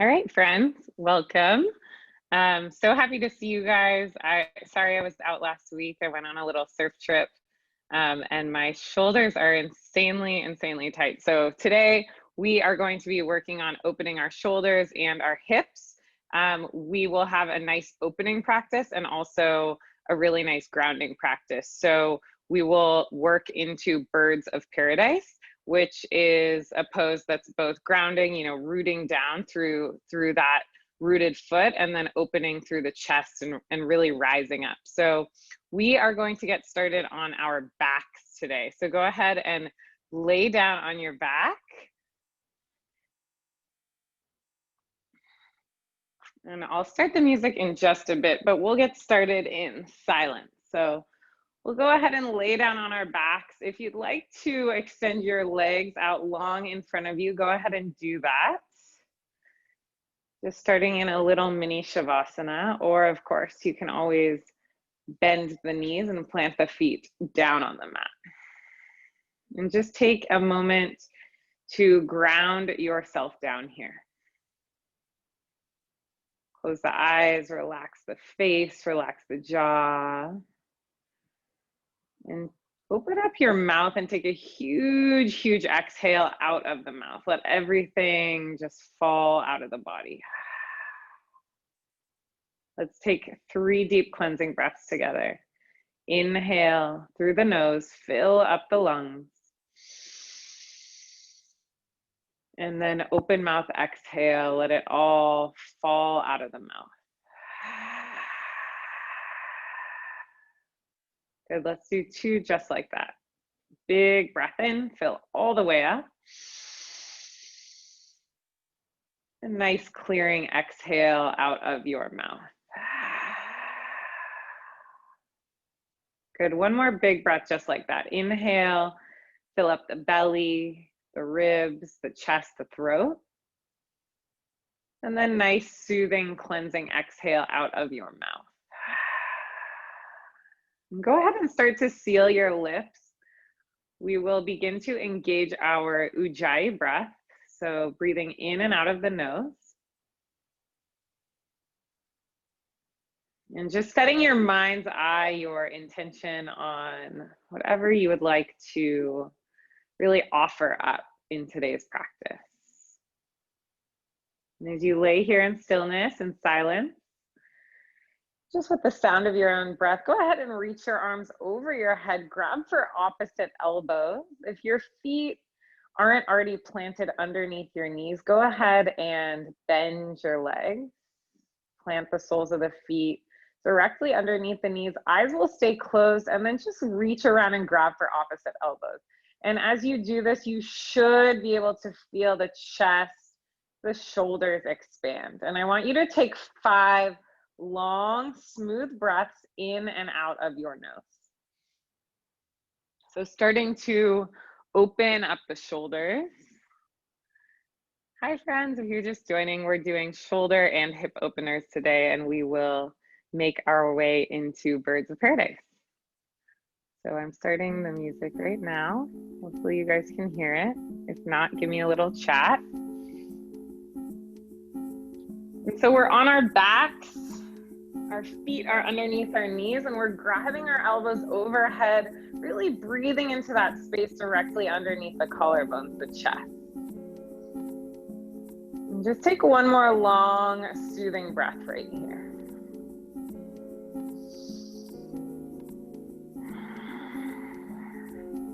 All right, friends, welcome. So happy to see you guys. Sorry I was out last week. I went on a little surf trip, and my shoulders are insanely tight. So today we are going to be working on opening our shoulders and our hips. We will have a nice opening practice and also a really nice grounding practice. So we will work into Birds of Paradise, which is a pose that's both grounding, rooting down through that rooted foot and then opening through the chest and really rising up. So we are going to get started on our backs today. So go ahead and lay down on your back. And I'll start the music in just a bit, but we'll get started in silence. So we'll go ahead and lay down on our backs. If you'd like to extend your legs out long in front of you, go ahead and do that. Just starting in a little mini Shavasana, or of course, you can always bend the knees and plant the feet down on the mat. And just take a moment to ground yourself down here. Close the eyes, relax the face, relax the jaw. And open up your mouth and take a huge exhale out of the mouth. Let everything just fall out of the body. Let's take 3 deep cleansing breaths together. Inhale through the nose, fill up the lungs. And then open mouth exhale, let it all fall out of the mouth. Good, let's do 2 just like that. Big breath in, fill all the way up. A nice clearing exhale out of your mouth. Good, one more big breath just like that. Inhale, fill up the belly, the ribs, the chest, the throat. And then nice soothing cleansing exhale out of your mouth. Go ahead and start to seal your lips. We will begin to engage our Ujjayi breath. So breathing in and out of the nose. And just setting your mind's eye, your intention on whatever you would like to really offer up in today's practice. And as you lay here in stillness and silence, just with the sound of your own breath, go ahead and reach your arms over your head, grab for opposite elbows. If your feet aren't already planted underneath your knees, go ahead and bend your legs. Plant the soles of the feet directly underneath the knees. Eyes will stay closed, and then just reach around and grab for opposite elbows. And as you do this, you should be able to feel the chest, the shoulders expand. And I want you to take 5 long, smooth breaths in and out of your nose. So starting to open up the shoulders. Hi friends, if you're just joining, we're doing shoulder and hip openers today, and we will make our way into Birds of Paradise. So I'm starting the music right now. Hopefully you guys can hear it. If not, give me a little chat. And so we're on our backs. Our feet are underneath our knees, and we're grabbing our elbows overhead, really breathing into that space directly underneath the collarbones, the chest. And just take one more long, soothing breath right here.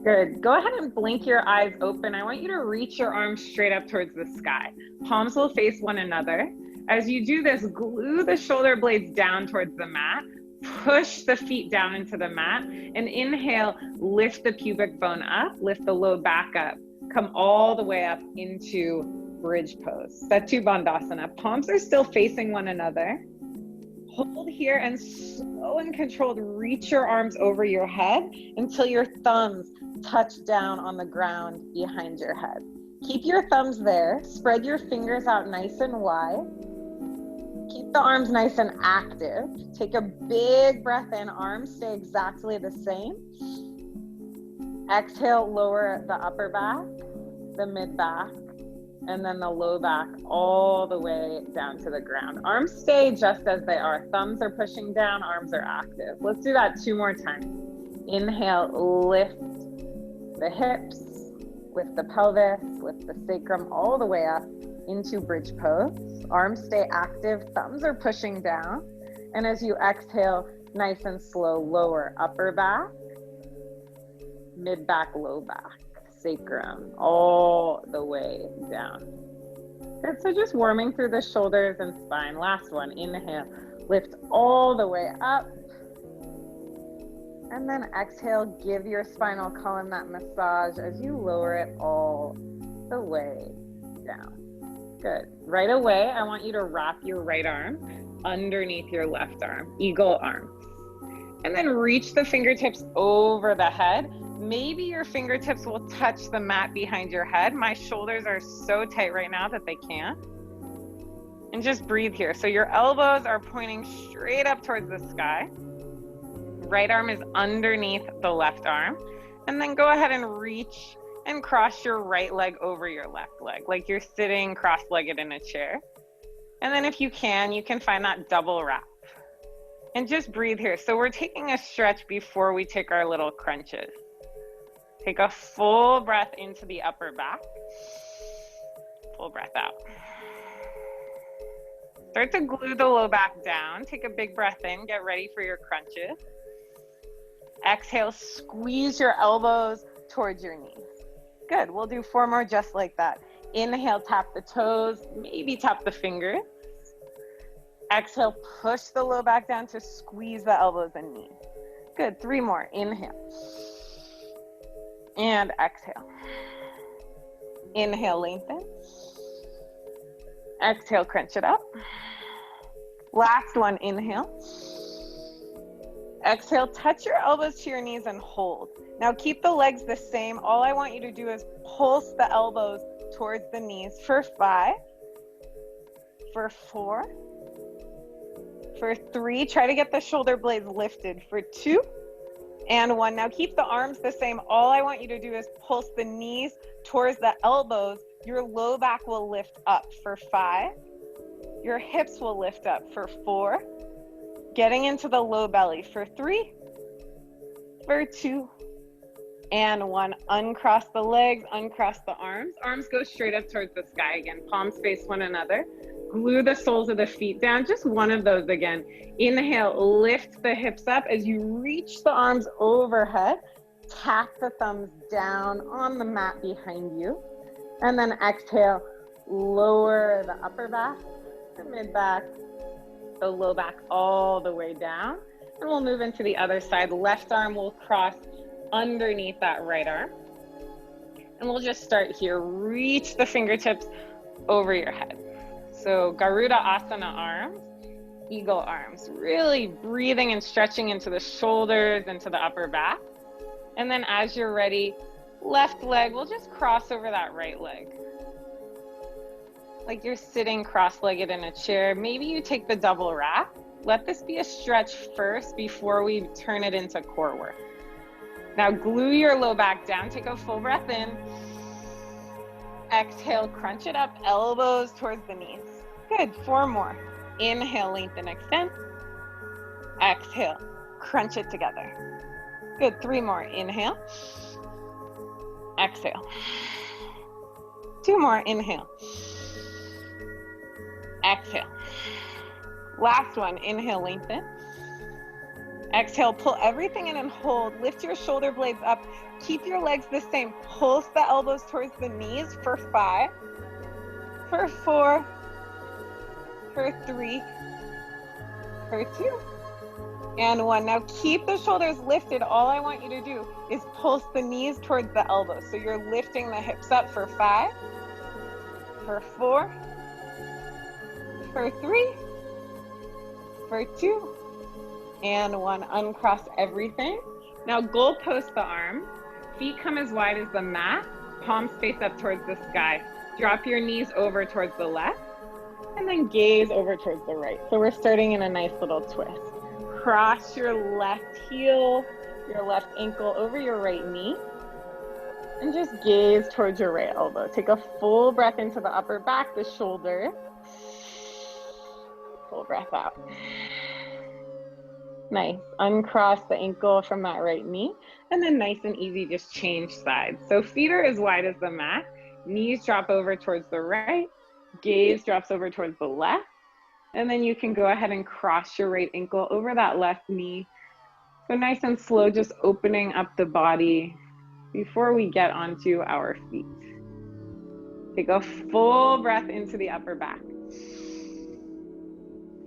Good. Go ahead and blink your eyes open. I want you to reach your arms straight up towards the sky. Palms will face one another. As you do this, glue the shoulder blades down towards the mat. Push the feet down into the mat. And inhale, lift the pubic bone up, lift the low back up. Come all the way up into bridge pose. Setu Bandhasana. Palms are still facing one another. Hold here and slow and controlled, reach your arms over your head until your thumbs touch down on the ground behind your head. Keep your thumbs there. Spread your fingers out nice and wide. Keep the arms nice and active. Take a big breath in. Arms stay exactly the same. Exhale, lower the upper back, the mid back, and then the low back all the way down to the ground. Arms stay just as they are. Thumbs are pushing down, arms are active. Let's do that 2 more times. Inhale, lift the hips, lift the pelvis, lift the sacrum all the way up into bridge pose. Arms stay active, thumbs are pushing down. And as you exhale, nice and slow, lower upper back, mid back, low back, sacrum, all the way down. Good, so just warming through the shoulders and spine. Last one, inhale, lift all the way up. And then exhale, give your spinal column that massage as you lower it all the way down. Good. Right away, I want you to wrap your right arm underneath your left arm, eagle arms. And then reach the fingertips over the head. Maybe your fingertips will touch the mat behind your head. My shoulders are so tight right now that they can't. And just breathe here. So your elbows are pointing straight up towards the sky. Right arm is underneath the left arm. And then go ahead and reach and cross your right leg over your left leg, like you're sitting cross-legged in a chair. And then if you can find that double wrap. And just breathe here. So we're taking a stretch before we take our little crunches. Take a full breath into the upper back. Full breath out. Start to glue the low back down. Take a big breath in. Get ready for your crunches. Exhale, squeeze your elbows towards your knees. Good, we'll do 4 more just like that. Inhale, tap the toes, maybe tap the fingers. Exhale, push the low back down to squeeze the elbows and knees. Good, 3 more. Inhale. And exhale. Inhale, lengthen. Exhale, crunch it up. Last one, inhale. Exhale, touch your elbows to your knees and hold. Now keep the legs the same. All I want you to do is pulse the elbows towards the knees for 5, for 4, for 3. Try to get the shoulder blades lifted for 2 and 1. Now keep the arms the same. All I want you to do is pulse the knees towards the elbows. Your low back will lift up for 5. Your hips will lift up for 4. Getting into the low belly for 3, for 2, and 1. Uncross the legs, uncross the arms. Arms go straight up towards the sky again. Palms face one another. Glue the soles of the feet down. Just one of those again. Inhale, lift the hips up as you reach the arms overhead. Tap the thumbs down on the mat behind you. And then exhale, lower the upper back, the mid back, the low back all the way down. And we'll move into the other side. Left arm will cross underneath that right arm. And we'll just start here. Reach the fingertips over your head. So Garuda Asana arms, eagle arms. Really breathing and stretching into the shoulders, into the upper back. And then as you're ready, left leg, we'll just cross over that right leg. Like you're sitting cross-legged in a chair. Maybe you take the double wrap. Let this be a stretch first before we turn it into core work. Now glue your low back down. Take a full breath in. Exhale, crunch it up, elbows towards the knees. Good, 4 more. Inhale, lengthen, extend. Exhale, crunch it together. Good, 3 more. Inhale. Exhale. 2 more. Inhale. Exhale. Last one. Inhale, lengthen. Exhale, pull everything in and hold. Lift your shoulder blades up. Keep your legs the same. Pulse the elbows towards the knees for 5, for 4, for 3, for 2, and 1. Now keep the shoulders lifted. All I want you to do is pulse the knees towards the elbows. So you're lifting the hips up for 5, for 4, for 3, for 2, and 1. Uncross everything. Now goalpost the arms. Feet come as wide as the mat. Palms face up towards the sky. Drop your knees over towards the left. And then gaze over towards the right. So we're starting in a nice little twist. Cross your left heel, your left ankle over your right knee. And just gaze towards your right elbow. Take a full breath into the upper back, the shoulder. Full breath out. Nice. Uncross the ankle from that right knee. And then nice and easy, just change sides. So feet are as wide as the mat. Knees drop over towards the right. Gaze drops over towards the left. And then you can go ahead and cross your right ankle over that left knee. So nice and slow, just opening up the body before we get onto our feet. Take a full breath into the upper back.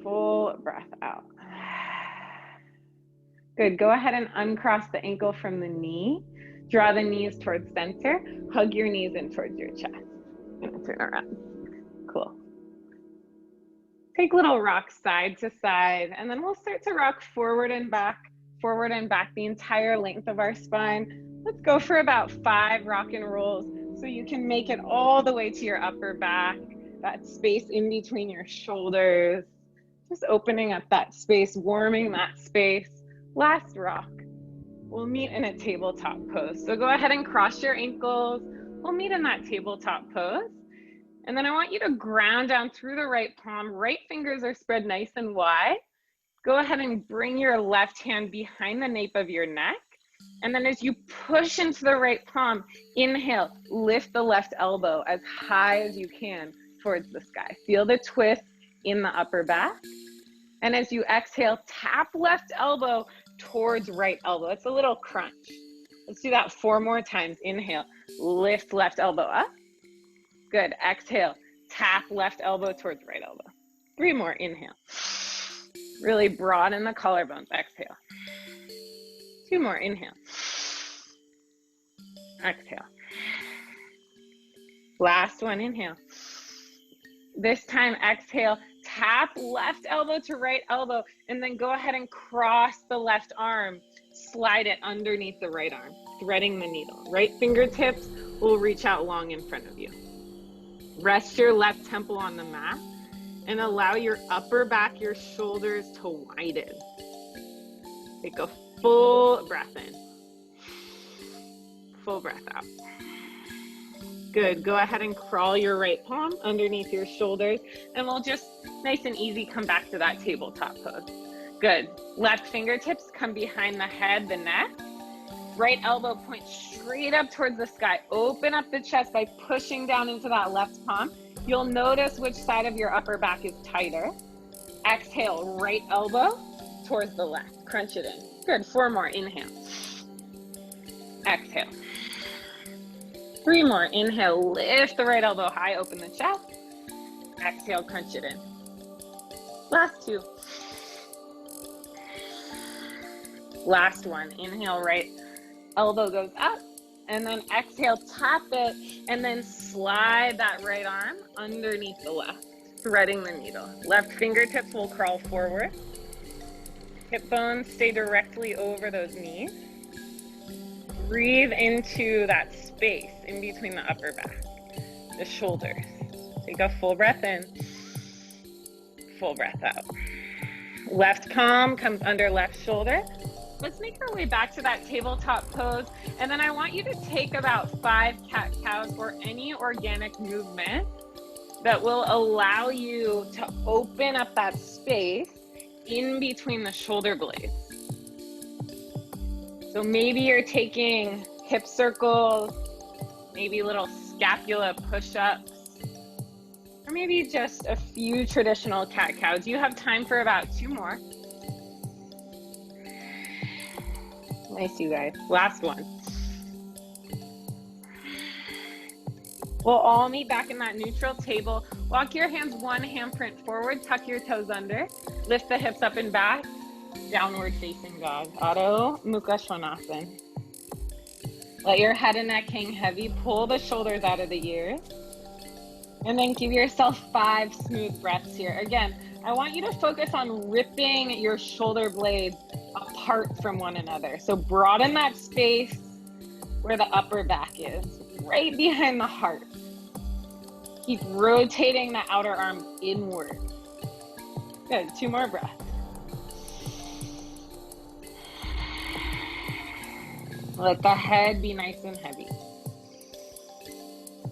Full breath out. Good. Go ahead and uncross the ankle from the knee. Draw the knees towards center. Hug your knees in towards your chest. And turn around. Cool. Take little rocks side to side, and then we'll start to rock forward and back the entire length of our spine. Let's go for about 5 rock and rolls so you can make it all the way to your upper back, that space in between your shoulders. Just opening up that space, warming that space. Last rock. We'll meet in a tabletop pose. So go ahead and cross your ankles. We'll meet in that tabletop pose. And then I want you to ground down through the right palm. Right fingers are spread nice and wide. Go ahead and bring your left hand behind the nape of your neck. And then as you push into the right palm, inhale, lift the left elbow as high as you can towards the sky. Feel the twist in the upper back. And as you exhale, tap left elbow towards right elbow. It's a little crunch. Let's do that 4 more times. Inhale, lift left elbow up. Good. Exhale, tap left elbow towards right elbow. 3 more. Inhale. Really broaden the collarbones. Exhale. 2 more. Inhale. Exhale. Last one. Inhale. This time, exhale. Tap left elbow to right elbow, and then go ahead and cross the left arm. Slide it underneath the right arm, threading the needle. Right fingertips will reach out long in front of you. Rest your left temple on the mat and allow your upper back, your shoulders to widen. Take a full breath in. Full breath out. Good. Go ahead and crawl your right palm underneath your shoulders, and we'll just nice and easy come back to that tabletop pose. Good. Left fingertips come behind the head, the neck. Right elbow point straight up towards the sky. Open up the chest by pushing down into that left palm. You'll notice which side of your upper back is tighter. Exhale, right elbow towards the left. Crunch it in. Good. 4 more. Inhale. Exhale. 3 more. Inhale, lift the right elbow high, open the chest. Exhale, crunch it in. Last 2. Last one. Inhale, right elbow goes up. And then exhale, tap it. And then slide that right arm underneath the left, threading the needle. Left fingertips will crawl forward. Hip bones stay directly over those knees. Breathe into that space in between the upper back, the shoulders. Take a full breath in, full breath out. Left palm comes under left shoulder. Let's make our way back to that tabletop pose. And then I want you to take about 5 cat-cows or any organic movement that will allow you to open up that space in between the shoulder blades. So maybe you're taking hip circles, maybe little scapula push-ups, or maybe just a few traditional cat-cows. You have time for about 2 more. Nice, you guys. Last one. We'll all meet back in that neutral table. Walk your hands 1 handprint forward, tuck your toes under, lift the hips up and back. Downward facing dog, Adho Mukha Svanasana. Let your head and neck hang heavy. Pull the shoulders out of the ears. And then give yourself 5 smooth breaths here. Again, I want you to focus on ripping your shoulder blades apart from one another. So broaden that space where the upper back is, right behind the heart. Keep rotating the outer arm inward. Good, 2 more breaths. Let the head be nice and heavy.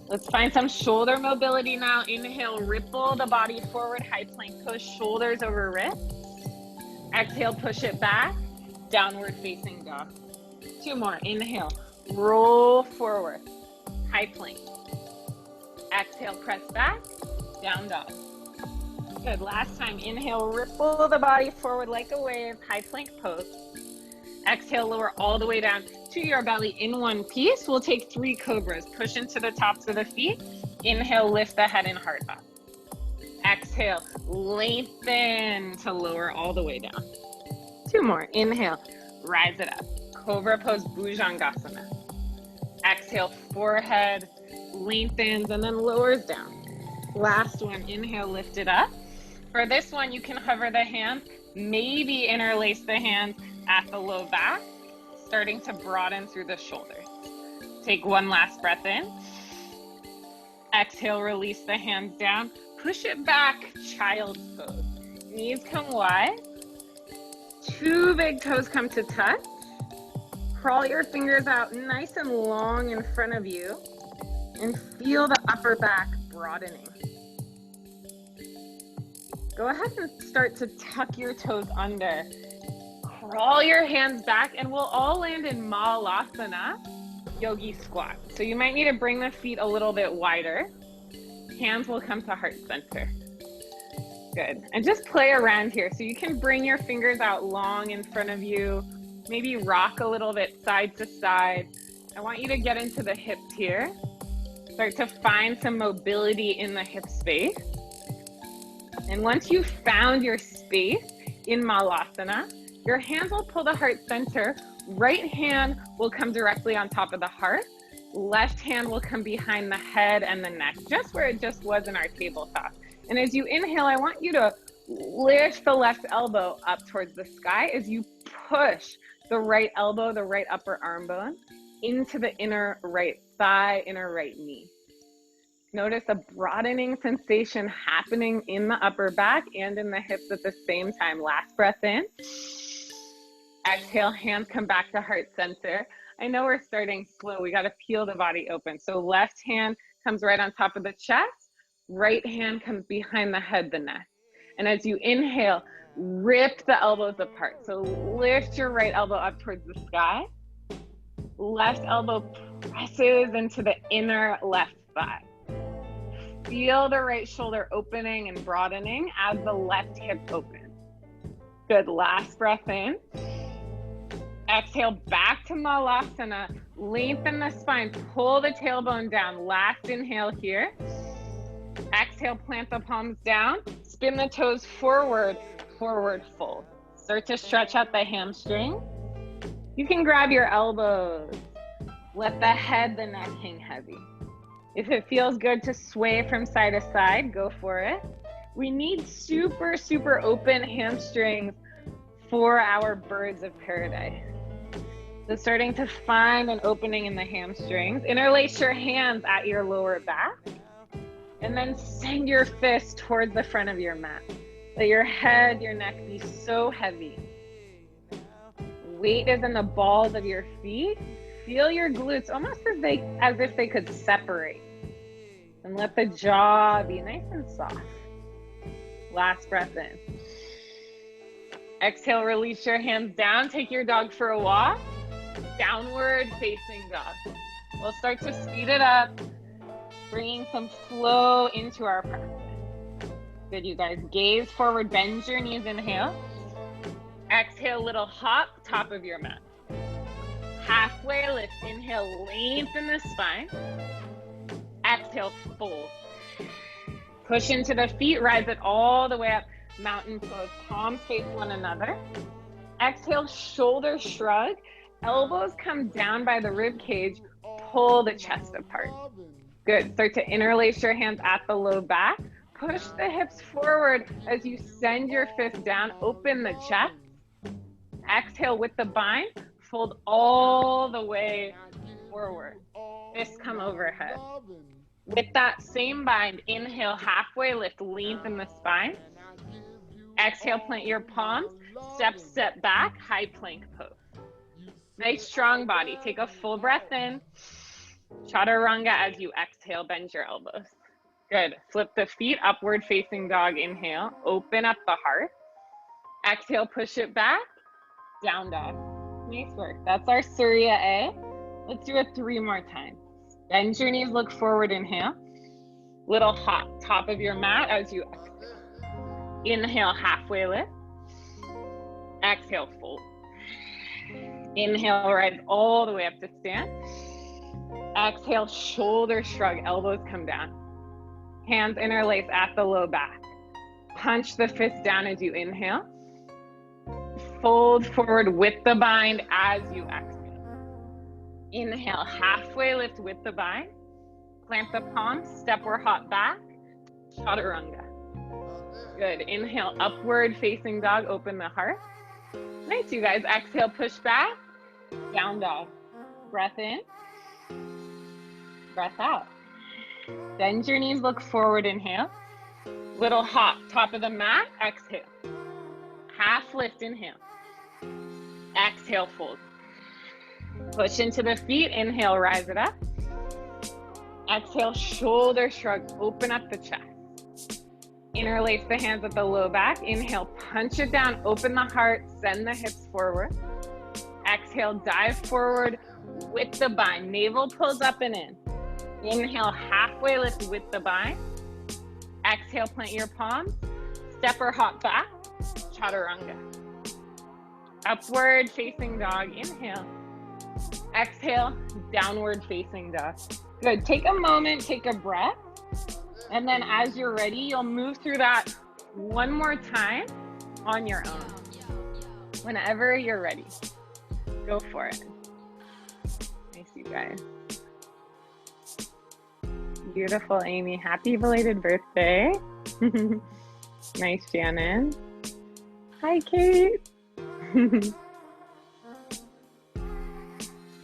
Let's find some shoulder mobility now. Inhale, ripple the body forward, high plank pose, shoulders over wrists. Exhale, push it back, downward facing dog. 2 more. Inhale, roll forward, high plank. Exhale, press back, down dog. Good. Last time. Inhale, ripple the body forward like a wave, high plank pose. Exhale, lower all the way down to your belly in one piece. We'll take 3 cobras. Push into the tops of the feet. Inhale, lift the head and heart up. Exhale, lengthen to lower all the way down. 2 more. Inhale, rise it up. Cobra pose, Bhujangasana. Exhale, forehead lengthens and then lowers down. Last one. Inhale, lift it up. For this one, you can hover the hands, maybe interlace the hands at the low back, starting to broaden through the shoulders. Take 1 last breath in. Exhale, release the hands down. Push it back, child's pose. Knees come wide. 2 big toes come to touch. Crawl your fingers out nice and long in front of you and feel the upper back broadening. Go ahead and start to tuck your toes under. Crawl your hands back and we'll all land in Malasana, yogi squat. So you might need to bring the feet a little bit wider. Hands will come to heart center. Good. And just play around here. So you can bring your fingers out long in front of you. Maybe rock a little bit side to side. I want you to get into the hips here. Start to find some mobility in the hip space. And once you've found your space in Malasana, your hands will pull the heart center. Right hand will come directly on top of the heart. Left hand will come behind the head and the neck, just where it just was in our tabletop. And as you inhale, I want you to lift the left elbow up towards the sky as you push the right elbow, the right upper arm bone into the inner right thigh, inner right knee. Notice a broadening sensation happening in the upper back and in the hips at the same time. Last breath in. Exhale, hands come back to heart center. I know we're starting slow. We got to peel the body open. So left hand comes right on top of the chest. Right hand comes behind the head, the neck. And as you inhale, rip the elbows apart. So lift your right elbow up towards the sky. Left elbow presses into the inner left thigh. Feel the right shoulder opening and broadening as the left hip opens. Good. Last breath in. Exhale, back to Malasana. Lengthen the spine. Pull the tailbone down. Last inhale here. Exhale, plant the palms down. Spin the toes forward, forward fold. Start to stretch out the hamstring. You can grab your elbows. Let the head, the neck hang heavy. If it feels good to sway from side to side, go for it. We need super, super open hamstrings for our birds of paradise. So starting to find an opening in the hamstrings. Interlace your hands at your lower back. And then send your fist towards the front of your mat. Let your head, your neck be so heavy. Weight is in the balls of your feet. Feel your glutes almost as if they could separate. And let the jaw be nice and soft. Last breath in. Exhale, release your hands down. Take your dog for a walk. Downward facing dog. We'll start to speed it up, bringing some flow into our practice. Good, you guys. Gaze forward, bend your knees, inhale. Exhale, little hop, top of your mat. Halfway lift, inhale, lengthen the spine. Exhale, fold. Push into the feet, rise it all the way up. Mountain pose, palms face one another. Exhale, shoulder shrug. Elbows come down by the rib cage. Pull the chest apart. Good. Start to interlace your hands at the low back. Push the hips forward as you send your fist down. Open the chest. Exhale with the bind. Fold all the way forward. Fists come overhead. With that same bind, inhale, halfway lift, lengthen the spine. Exhale, plant your palms. Step back, high plank pose. Nice strong body. Take a full breath in. Chaturanga. As you exhale, bend your elbows. Good. Flip the feet, upward facing dog. Inhale, open up the heart. Exhale, push it back, down dog. Nice work. That's our Surya A. Let's do it 3 more times. Bend your knees, look forward, inhale. Little hop, top of your mat as you exhale. Inhale, halfway lift. Exhale, fold. Inhale, rise all the way up to stand. Exhale, shoulder shrug, elbows come down. Hands interlace at the low back. Punch the fist down as you inhale. Fold forward with the bind as you exhale. Inhale, halfway lift with the bind. Plant the palms, step or hop back. Chaturanga. Good. Inhale, upward facing dog, open the heart. Nice, you guys. Exhale, push back. Down dog. Breath in. Breath out. Bend your knees, look forward, inhale. Little hop, top of the mat, exhale. Half lift, inhale. Exhale, fold. Push into the feet, inhale, rise it up. Exhale, shoulder shrug, open up the chest. Interlace the hands at the low back. Inhale, punch it down, open the heart, send the hips forward. Exhale, dive forward with the bind. Navel pulls up and in. Inhale, halfway lift with the bind. Exhale, plant your palms. Step or hop back. Chaturanga. Upward facing dog. Inhale. Exhale, downward facing dog. Good. Take a moment, take a breath. And then as you're ready, you'll move through that 1 more time on your own. Whenever you're ready, go for it. Nice, you guys. Beautiful, Amy. Happy belated birthday. Nice, Shannon. Hi, Kate.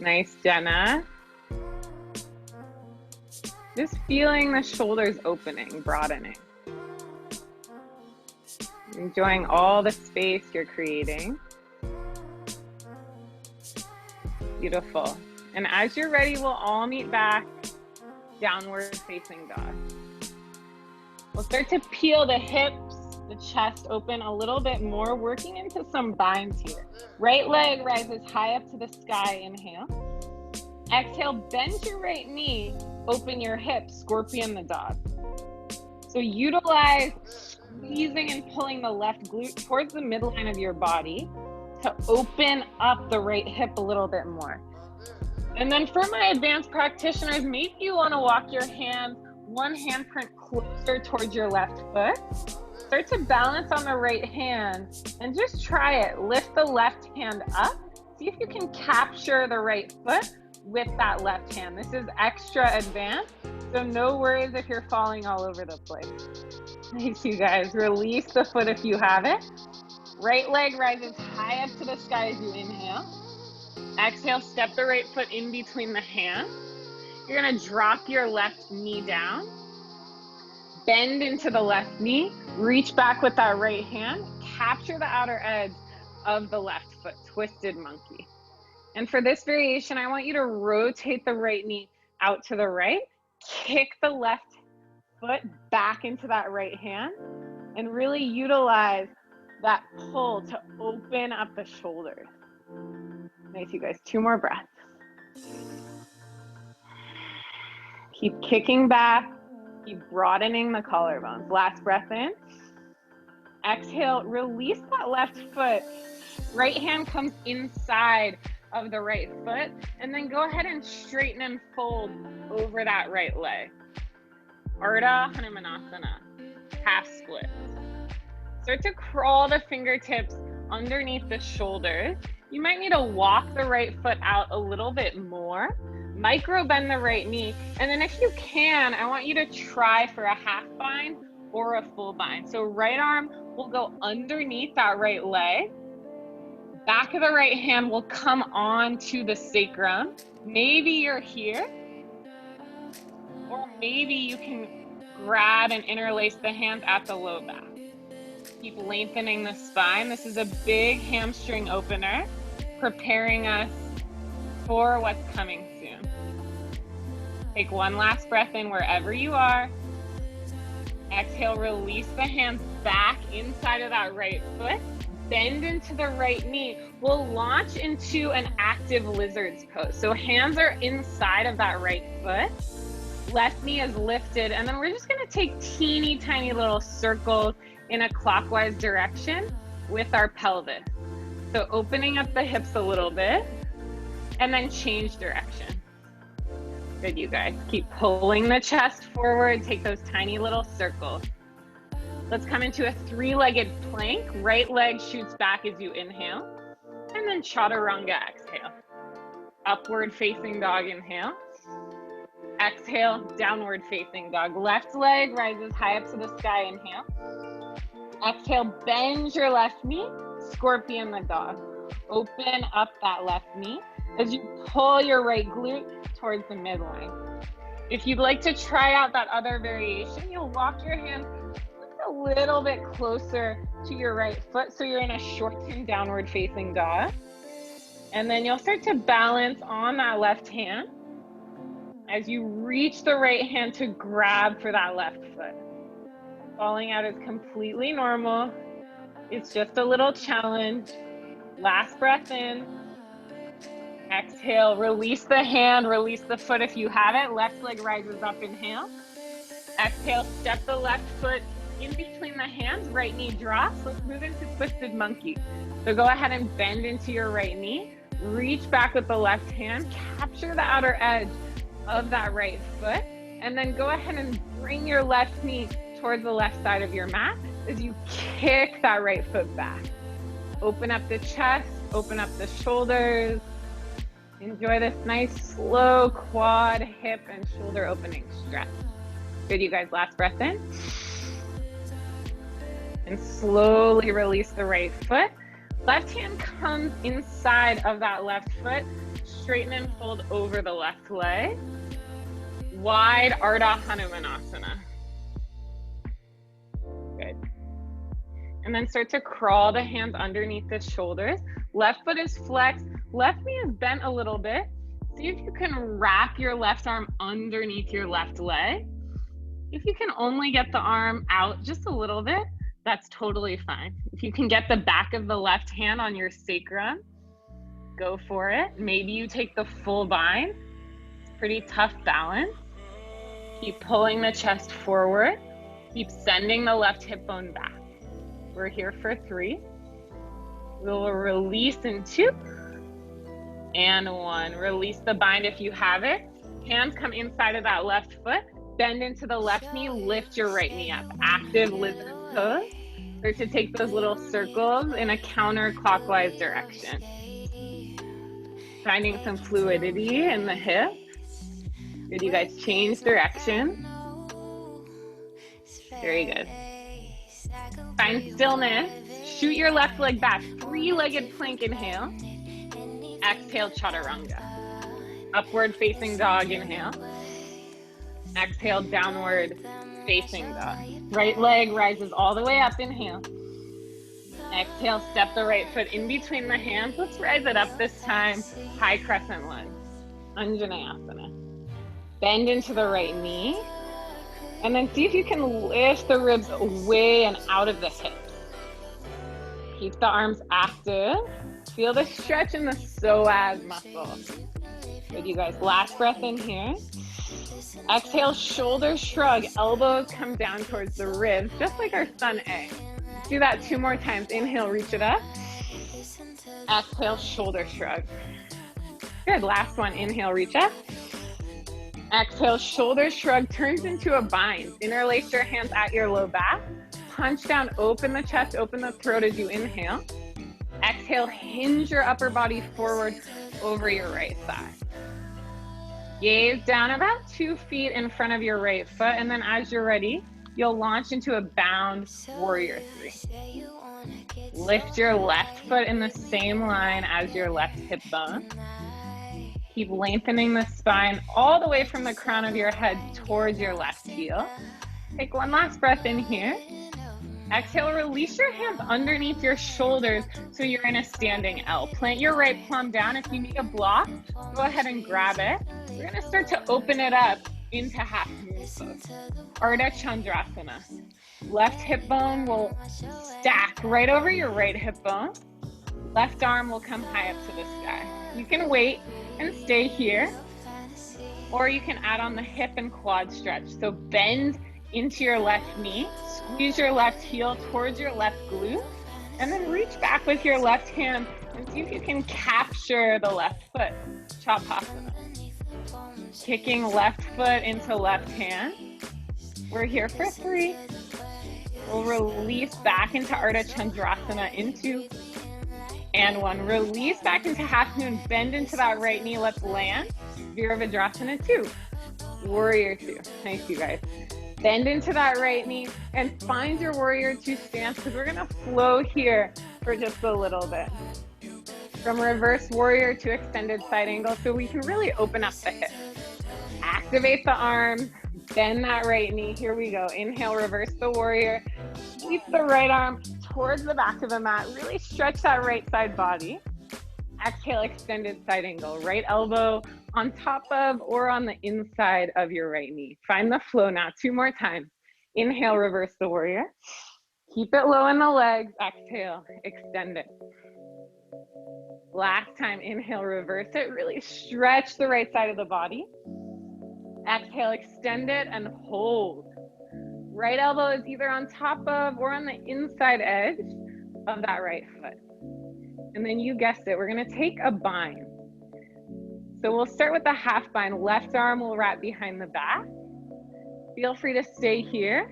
Nice, Jenna. Just feeling the shoulders opening, broadening. Enjoying all the space you're creating. Beautiful. And as you're ready, we'll all meet back. Downward facing dog. We'll start to peel the hips, the chest open a little bit more, working into some binds here. Right leg rises high up to the sky, inhale. Exhale, bend your right knee, open your hips, scorpion the dog. So utilize squeezing and pulling the left glute towards the midline of your body to open up the right hip a little bit more. And then for my advanced practitioners, maybe you want to walk your hands, one handprint closer towards your left foot. Start to balance on the right hand and just try it. Lift the left hand up. See if you can capture the right foot with that left hand. This is extra advanced, so no worries if you're falling all over the place. Nice, you guys. Release the foot if you have it. Right leg rises high up to the sky as you inhale. Exhale, step the right foot in between the hands. You're gonna drop your left knee down. Bend into the left knee. Reach back with that right hand. Capture the outer edge of the left foot, twisted monkey. And for this variation, I want you to rotate the right knee out to the right. Kick the left foot back into that right hand. And really utilize that pull to open up the shoulders. Nice, you guys. 2 more breaths. Keep kicking back. Keep broadening the collarbones. Last breath in. Exhale, release that left foot. Right hand comes inside of the right foot. And then go ahead and straighten and fold over that right leg. Ardha Hanumanasana. Half split. Start to crawl the fingertips underneath the shoulders. You might need to walk the right foot out a little bit more. Micro bend the right knee. And then if you can, I want you to try for a half bind or a full bind. So right arm will go underneath that right leg. Back of the right hand will come on to the sacrum. Maybe you're here. Or maybe you can grab and interlace the hands at the low back. Keep lengthening the spine. This is a big hamstring opener, preparing us for what's coming soon. Take one last breath in wherever you are. Exhale, release the hands back inside of that right foot. Bend into the right knee. We'll launch into an active lizard's pose. So hands are inside of that right foot. Left knee is lifted. And then we're just gonna take teeny tiny little circles in a clockwise direction with our pelvis. So opening up the hips a little bit and then change direction. Good, you guys. Keep pulling the chest forward. Take those tiny little circles. Let's come into a three-legged plank. Right leg shoots back as you inhale. And then chaturanga, exhale. Upward facing dog, inhale. Exhale, downward facing dog. Left leg rises high up to the sky, inhale. Exhale, bend your left knee, scorpion the dog. Open up that left knee as you pull your right glute towards the midline. If you'd like to try out that other variation, you'll walk your hands a little bit closer to your right foot so you're in a shortened downward facing dog. And then you'll start to balance on that left hand as you reach the right hand to grab for that left foot. Falling out is completely normal. It's just a little challenge. Last breath in. Exhale, release the hand, release the foot if you have it. Left leg rises up, inhale. Exhale, step the left foot in between the hands, right knee drops. Let's move into twisted monkey. So go ahead and bend into your right knee. Reach back with the left hand, capture the outer edge of that right foot, and then go ahead and bring your left knee towards the left side of your mat as you kick that right foot back. Open up the chest, open up the shoulders. Enjoy this nice slow quad, hip, and shoulder opening stretch. Good, you guys, last breath in. And slowly release the right foot. Left hand comes inside of that left foot. Straighten and fold over the left leg. Wide Ardha Hanumanasana. Good. And then start to crawl the hands underneath the shoulders. Left foot is flexed. Left knee is bent a little bit. See if you can wrap your left arm underneath your left leg. If you can only get the arm out just a little bit, that's totally fine. If you can get the back of the left hand on your sacrum, go for it. Maybe you take the full bind. It's pretty tough balance. Keep pulling the chest forward. Keep sending the left hip bone back. We're here for 3. We'll release in 2 and 1. Release the bind if you have it. Hands come inside of that left foot. Bend into the left knee. Lift your right knee up. Active lizard pose. Start to take those little circles in a counterclockwise direction. Finding some fluidity in the hip. Good, you guys, change direction. Very good. Find stillness. Shoot your left leg back. Three-legged plank, inhale. Exhale, chaturanga. Upward facing dog, inhale. Exhale, downward facing dog. Right leg rises all the way up, inhale. Exhale, step the right foot in between the hands. Let's rise it up this time. High crescent lunge. Anjaneyasana. Bend into the right knee. And then see if you can lift the ribs away and out of the hips. Keep the arms active. Feel the stretch in the psoas muscle. Good, you guys. Last breath in here. Exhale, shoulder shrug. Elbows come down towards the ribs, just like our sun A. Let's do that 2 more times. Inhale, reach it up. Exhale, shoulder shrug. Good, last one. Inhale, reach up. Exhale, shoulder shrug turns into a bind. Interlace your hands at your low back. Punch down, open the chest, open the throat as you inhale. Exhale, hinge your upper body forward over your right thigh. Gaze down about 2 feet in front of your right foot, and then as you're ready, you'll launch into a bound warrior 3. Lift your left foot in the same line as your left hip bone. Keep lengthening the spine all the way from the crown of your head towards your left heel. Take one last breath in here. Exhale, release your hands underneath your shoulders so you're in a standing L. Plant your right palm down. If you need a block, go ahead and grab it. We're gonna start to open it up into half moon pose. Ardha Chandrasana. Left hip bone will stack right over your right hip bone. Left arm will come high up to the sky. You can wait and stay here, or you can add on the hip and quad stretch. So bend into your left knee, squeeze your left heel towards your left glute, and then reach back with your left hand and see if you can capture the left foot. Chapasana. Kicking left foot into left hand. We're here for 3. We'll release back into Ardha Chandrasana in 2 and 1. Release back into half moon, bend into that right knee. Let's land. Virabhadrasana 2. Warrior 2. Nice, you guys. Bend into that right knee and find your warrior 2 stance, because we're gonna flow here for just a little bit. From reverse warrior to extended side angle, so we can really open up the hips. Activate the arms, bend that right knee. Here we go. Inhale, reverse the warrior. Sweep the right arm towards the back of the mat. Really stretch that right side body. Exhale, extended side angle. Right elbow on top of or on the inside of your right knee. Find the flow now. 2 more times. Inhale, reverse the warrior. Keep it low in the legs. Exhale, extend it. Last time, inhale, reverse it. Really stretch the right side of the body. Exhale, extend it and hold. Right elbow is either on top of or on the inside edge of that right foot. And then you guessed it, we're gonna take a bind. So we'll start with the half bind. Left arm will wrap behind the back. Feel free to stay here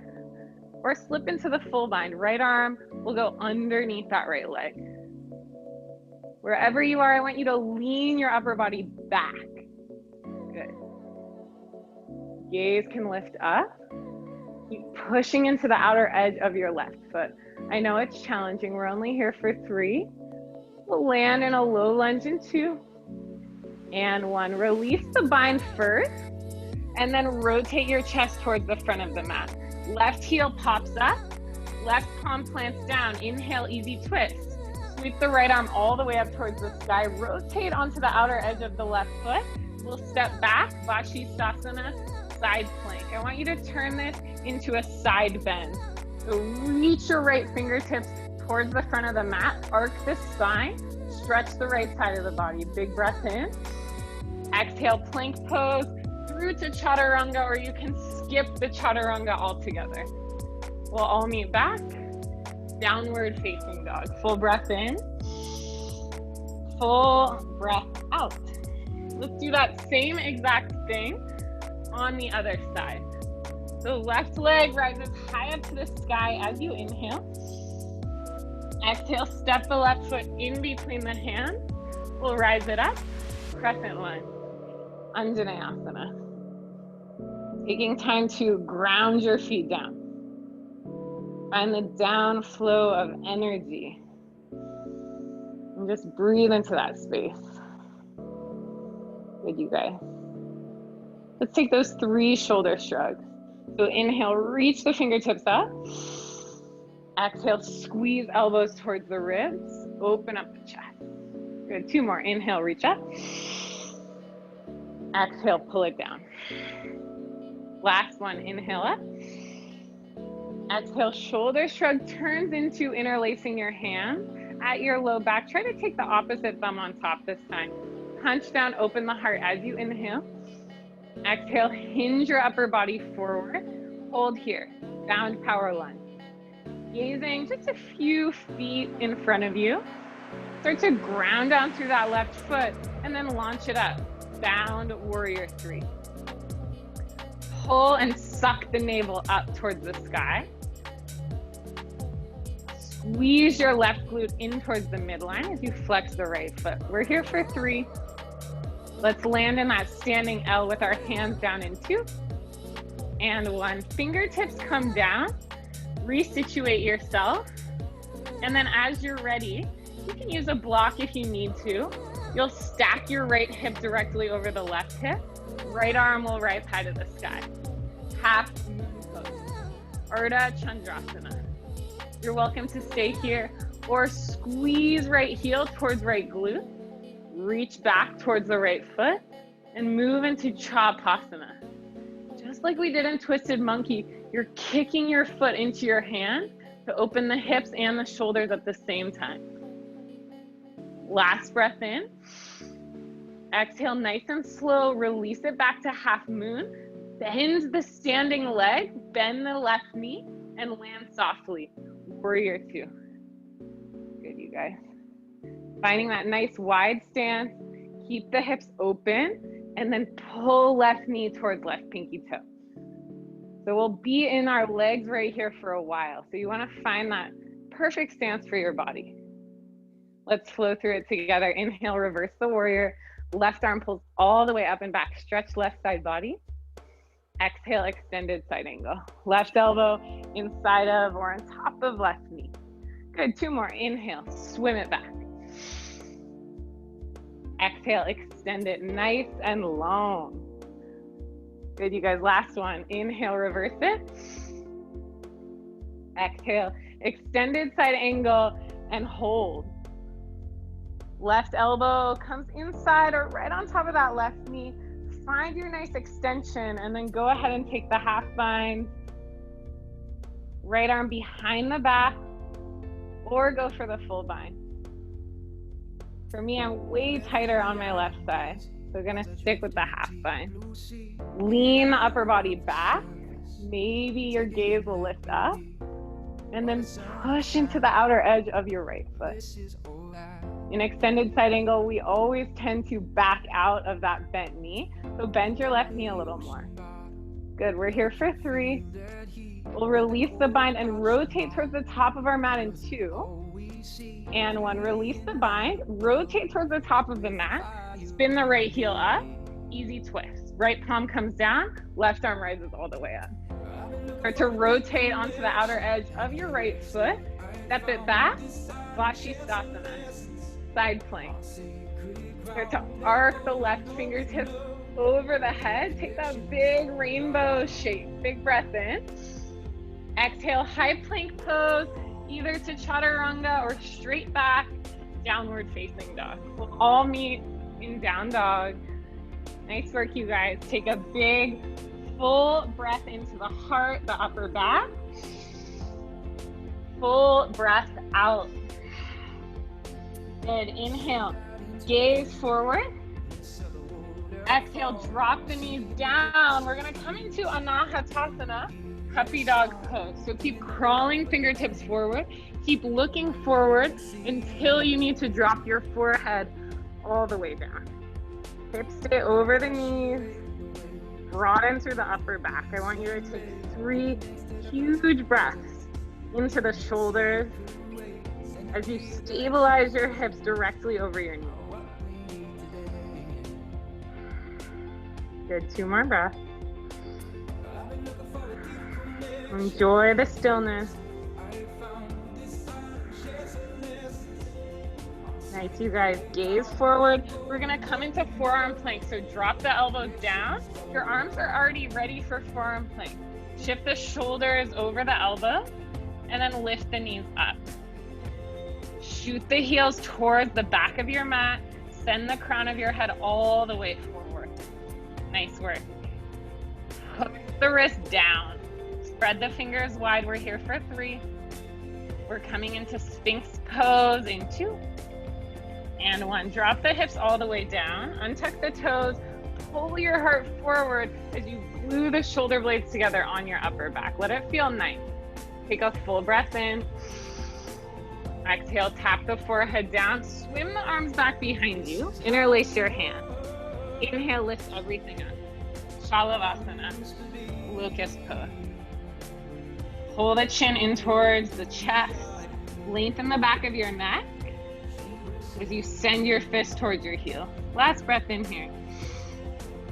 or slip into the full bind. Right arm will go underneath that right leg. Wherever you are, I want you to lean your upper body back. Good. Gaze can lift up. Keep pushing into the outer edge of your left foot. I know it's challenging. We're only here for 3. We'll land in a low lunge in 2 and 1. Release the bind first, and then rotate your chest towards the front of the mat. Left heel pops up, left palm plants down. Inhale, easy twist. Sweep the right arm all the way up towards the sky. Rotate onto the outer edge of the left foot. We'll step back, Vashisthasana, side plank. I want you to turn this into a side bend. So reach your right fingertips towards the front of the mat, arc the spine, stretch the right side of the body. Big breath in. Exhale, plank pose through to chaturanga, or you can skip the chaturanga altogether. We'll all meet back. Downward facing dog. Full breath in. Full breath out. Let's do that same exact thing on the other side. So left leg rises high up to the sky as you inhale. Exhale, step the left foot in between the hands. We'll rise it up. Crescent lunge. Anjaneyasana. Taking time to ground your feet down. Find the down flow of energy. And just breathe into that space. Good, you guys. Let's take those 3 shoulder shrugs. So inhale, reach the fingertips up. Exhale, squeeze elbows towards the ribs. Open up the chest. Good, 2 more. Inhale, reach up. Exhale, pull it down. Last one, inhale up. Exhale, shoulder shrug turns into interlacing your hands at your low back. Try to take the opposite thumb on top this time. Punch down, open the heart as you inhale. Exhale, hinge your upper body forward. Hold here, bound power lunge. Gazing just a few feet in front of you. Start to ground down through that left foot and then launch it up. Bound warrior 3. Pull and suck the navel up towards the sky. Squeeze your left glute in towards the midline as you flex the right foot. We're here for 3. Let's land in that standing L with our hands down in 2 and 1. Fingertips come down. Resituate yourself. And then as you're ready, you can use a block if you need to. You'll stack your right hip directly over the left hip. Right arm will rise high to the sky. Half moon pose. Ardha Chandrasana. You're welcome to stay here or squeeze right heel towards right glute. Reach back towards the right foot and move into Chapasana. Just like we did in Twisted Monkey, you're kicking your foot into your hand to open the hips and the shoulders at the same time. Last breath in. Exhale nice and slow, release it back to half moon. Bend the standing leg, bend the left knee, and land softly. Warrior two. Good, you guys. Finding that nice wide stance, keep the hips open, and then pull left knee towards left pinky toe. So we'll be in our legs right here for a while. So you want to find that perfect stance for your body. Let's flow through it together. Inhale, reverse the warrior. Left arm pulls all the way up and back. Stretch left side body. Exhale, extended side angle. Left elbow inside of or on top of left knee. Good, two more. Inhale, swim it back. Exhale, extend it nice and long. Good, you guys. Last one. Inhale, reverse it. Exhale, extended side angle and hold. Left elbow comes inside or right on top of that left knee. Find your nice extension and then go ahead and take the half bind. Right arm behind the back or go for the full bind. For me, I'm way tighter on my left side, so I'm gonna stick with the half bind. Lean the upper body back. Maybe your gaze will lift up and then push into the outer edge of your right foot. In extended side angle, we always tend to back out of that bent knee. So bend your left knee a little more. Good, we're here for 3. We'll release the bind and rotate towards the top of our mat in 2. And 1, release the bind, rotate towards the top of the mat, spin the right heel up, easy twist. Right palm comes down, left arm rises all the way up. Start to rotate onto the outer edge of your right foot, step it back, Vashisthasana. Side plank. Start to arc the left fingertips over the head. Take that big rainbow shape. Big breath in. Exhale, high plank pose, either to chaturanga or straight back, downward facing dog. We'll all meet in down dog. Nice work, you guys. Take a big, full breath into the heart, the upper back. Full breath out. Good, inhale, gaze forward. Exhale, drop the knees down. We're gonna come into Anahatasana, puppy dog pose. So keep crawling fingertips forward. Keep looking forward until you need to drop your forehead all the way down. Hips stay over the knees. Broaden through the upper back. I want you to take 3 huge breaths into the shoulders as you stabilize your hips directly over your knees. Good, 2 more breaths. Enjoy the stillness. Nice, you guys. Gaze forward. We're gonna come into forearm plank. So drop the elbows down. Your arms are already ready for forearm plank. Shift the shoulders over the elbow and then lift the knees up. Shoot the heels towards the back of your mat. Send the crown of your head all the way forward. Nice work. Hook the wrist down. Spread the fingers wide. We're here for 3. We're coming into Sphinx pose in 2. And 1. Drop the hips all the way down. Untuck the toes. Pull your heart forward as you glue the shoulder blades together on your upper back. Let it feel nice. Take a full breath in. Exhale, tap the forehead down. Swim the arms back behind you. Interlace your hands. Inhale, lift everything up. Shalavasana, locust pose. Pull the chin in towards the chest. Lengthen the back of your neck as you send your fist towards your heel. Last breath in here.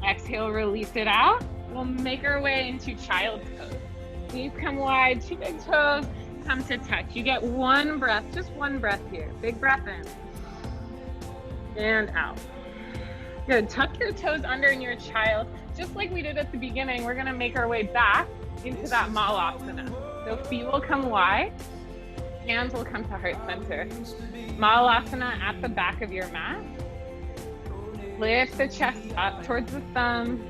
Exhale, release it out. We'll make our way into child's pose. Knees come wide, 2 big toes come to touch. You get 1 breath, just 1 breath here. Big breath in and out. Good, tuck your toes under in your child. Just like we did at the beginning, we're gonna make our way back into that Malasana. So feet will come wide. Hands will come to heart center. Malasana at the back of your mat. Lift the chest up towards the thumb.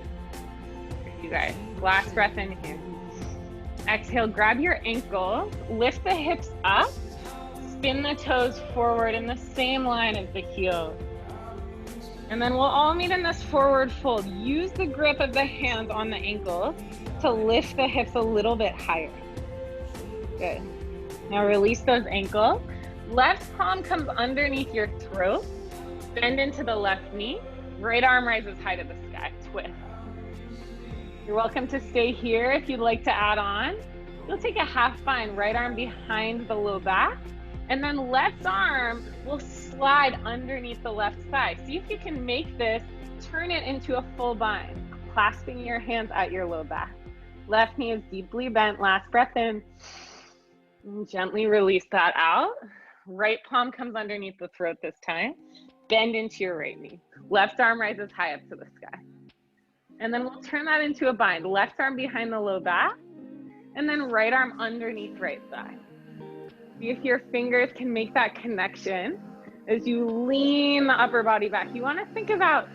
You guys, last breath in here. Exhale, grab your ankles, lift the hips up, spin the toes forward in the same line as the heels. And then we'll all meet in this forward fold. Use the grip of the hands on the ankles to lift the hips a little bit higher. Good. Now release those ankles. Left palm comes underneath your throat. Bend into the left knee. Right arm rises high to the sky. Twist. You're welcome to stay here if you'd like to add on. You'll take a half bind, right arm behind the low back. And then left arm will slide underneath the left thigh. See if you can make this, turn it into a full bind, clasping your hands at your low back. Left knee is deeply bent. Last breath in. And gently release that out. Right palm comes underneath the throat this time. Bend into your right knee. Left arm rises high up to the sky. And then we'll turn that into a bind. Left arm behind the low back. And then right arm underneath right thigh. See if your fingers can make that connection as you lean the upper body back. You want to think about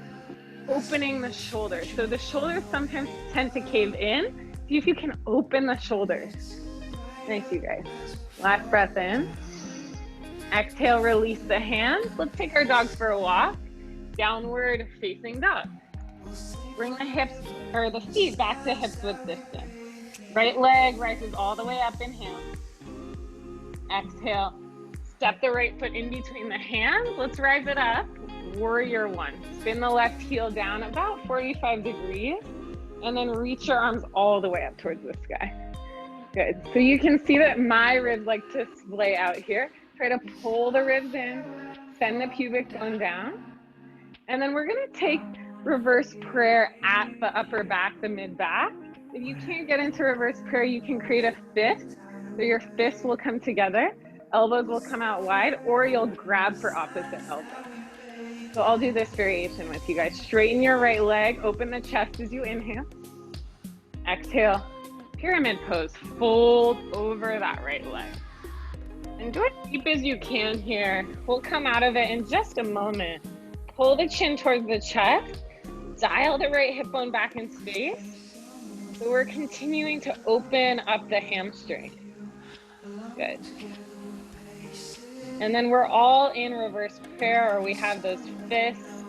opening the shoulders. So the shoulders sometimes tend to cave in. See if you can open the shoulders. Nice, you guys. Last breath in. Exhale, release the hands. Let's take our dogs for a walk. Downward facing dog. Bring the hips or the feet back to hips width distance. Right leg rises all the way up, inhale. Exhale, step the right foot in between the hands. Let's rise it up. Warrior one. Spin the left heel down about 45 degrees and then reach your arms all the way up towards the sky. Good. So you can see that my ribs like to splay out here. Try to pull the ribs in, send the pubic bone down. And then we're gonna take reverse prayer at the upper back, the mid back. If you can't get into reverse prayer, you can create a fist. So your fists will come together, elbows will come out wide, or you'll grab for opposite elbows. So I'll do this variation with you guys. Straighten your right leg, open the chest as you inhale. Exhale, pyramid pose, fold over that right leg. And go as deep as you can here. We'll come out of it in just a moment. Pull the chin towards the chest, dial the right hip bone back in space. So we're continuing to open up the hamstring. Good. And then we're all in reverse prayer, or we have those fists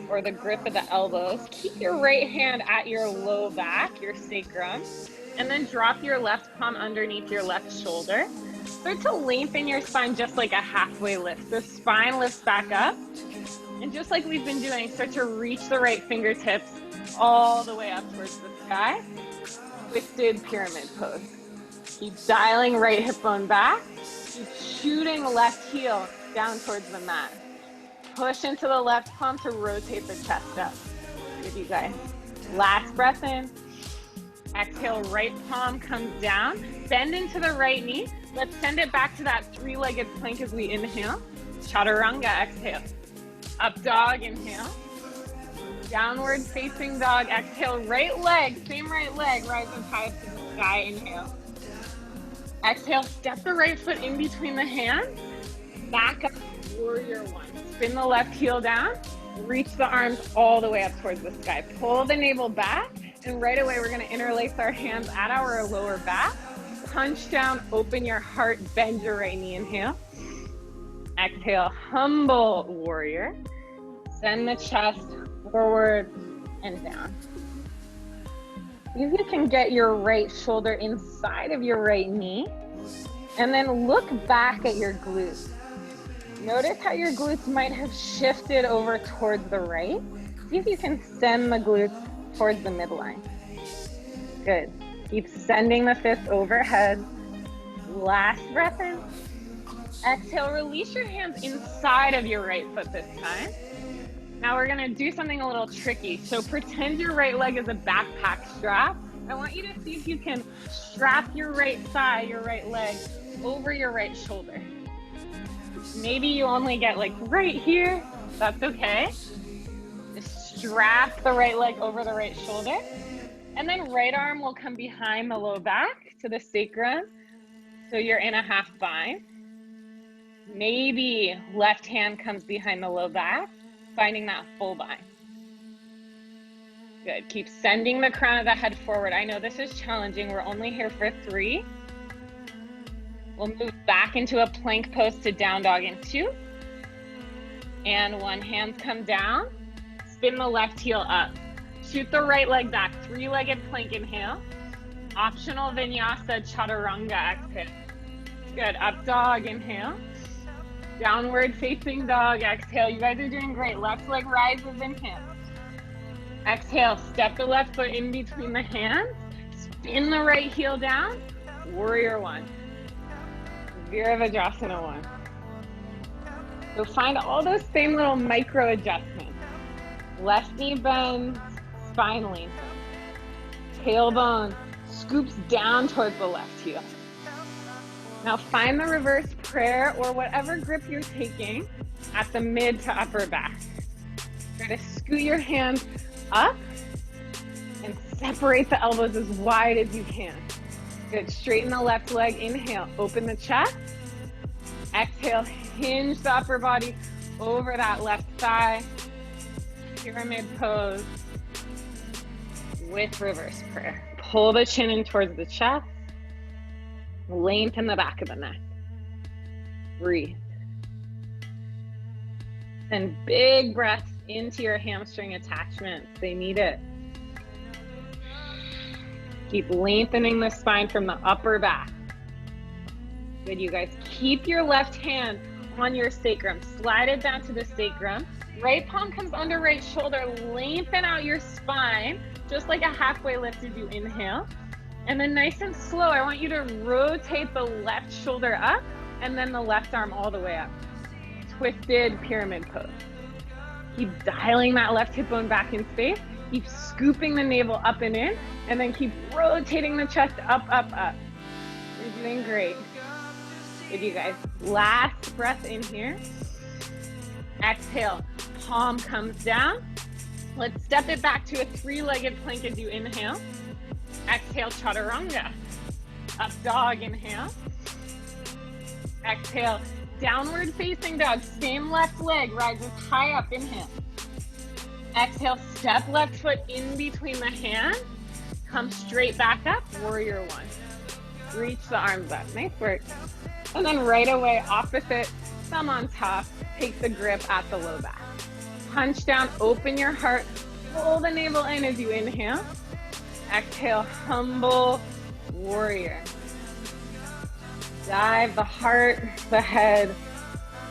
or the grip of the elbows. Keep your right hand at your low back, your sacrum, and then drop your left palm underneath your left shoulder. Start to lengthen your spine just like a halfway lift. The spine lifts back up. And just like we've been doing, start to reach the right fingertips all the way up towards the sky. Twisted pyramid pose. Keep dialing right hip bone back. Keep shooting left heel down towards the mat. Push into the left palm to rotate the chest up. Good, you guys. Last breath in. Exhale, right palm comes down. Bend into the right knee. Let's send it back to that three-legged plank as we inhale. Chaturanga, exhale. Up dog, inhale. Downward facing dog, exhale. Right leg, same right leg, rises high to the sky, inhale. Exhale, step the right foot in between the hands. Back up, warrior one. Spin the left heel down. Reach the arms all the way up towards the sky. Pull the navel back, and right away we're gonna interlace our hands at our lower back. Punch down, open your heart, bend your right knee, inhale. Exhale, humble warrior. Send the chest forward and down. See if you can get your right shoulder inside of your right knee, and then look back at your glutes. Notice how your glutes might have shifted over towards the right. See if you can send the glutes towards the midline. Good. Keep sending the fist overhead. Last breath in. Exhale, release your hands inside of your right foot this time. Now we're gonna do something a little tricky. So pretend your right leg is a backpack strap. I want you to see if you can strap your right thigh, your right leg, over your right shoulder. Maybe you only get like right here. That's okay. Just strap the right leg over the right shoulder. And then right arm will come behind the low back to the sacrum. So you're in a half bind. Maybe left hand comes behind the low back, finding that full bind. Good. Keep sending the crown of the head forward. I know this is challenging. We're only here for 3. We'll move back into a plank pose to down dog in 2. And 1, hands come down. Spin the left heel up. Shoot the right leg back. 3-legged plank, inhale. Optional vinyasa chaturanga, exhale. Good. Up dog, inhale. Downward facing dog, exhale. You guys are doing great. Left leg rises, inhale. Exhale, step the left foot in between the hands. Spin the right heel down. Warrior 1. Virabhadrasana 1. So find all those same little micro adjustments. Left knee bends, spine lengthens. Tailbone scoops down towards the left heel. Now find the reverse prayer or whatever grip you're taking at the mid to upper back. Try to scoot your hands up and separate the elbows as wide as you can. Good. Straighten the left leg. Inhale. Open the chest. Exhale. Hinge the upper body over that left thigh. Pyramid pose with reverse prayer. Pull the chin in towards the chest. Lengthen the back of the neck. Breathe. And big breaths into your hamstring attachments. They need it. Keep lengthening the spine from the upper back. Good, you guys. Keep your left hand on your sacrum. Slide it down to the sacrum. Right palm comes under right shoulder. Lengthen out your spine, just like a halfway lift as you inhale. And then nice and slow, I want you to rotate the left shoulder up and then the left arm all the way up. Twisted pyramid pose. Keep dialing that left hip bone back in space. Keep scooping the navel up and in, and then keep rotating the chest up, up, up. You're doing great. Good, you guys. Last breath in here. Exhale, palm comes down. Let's step it back to a 3-legged plank as you inhale. Exhale, chaturanga. Up dog, inhale. Exhale, downward facing dog. Same left leg rises high up, inhale. Exhale, step left foot in between the hands. Come straight back up, warrior 1. Reach the arms up, nice work. And then right away, opposite, thumb on top, take the grip at the low back. Punch down, open your heart, pull the navel in as you inhale. Exhale, humble warrior. Dive the heart, the head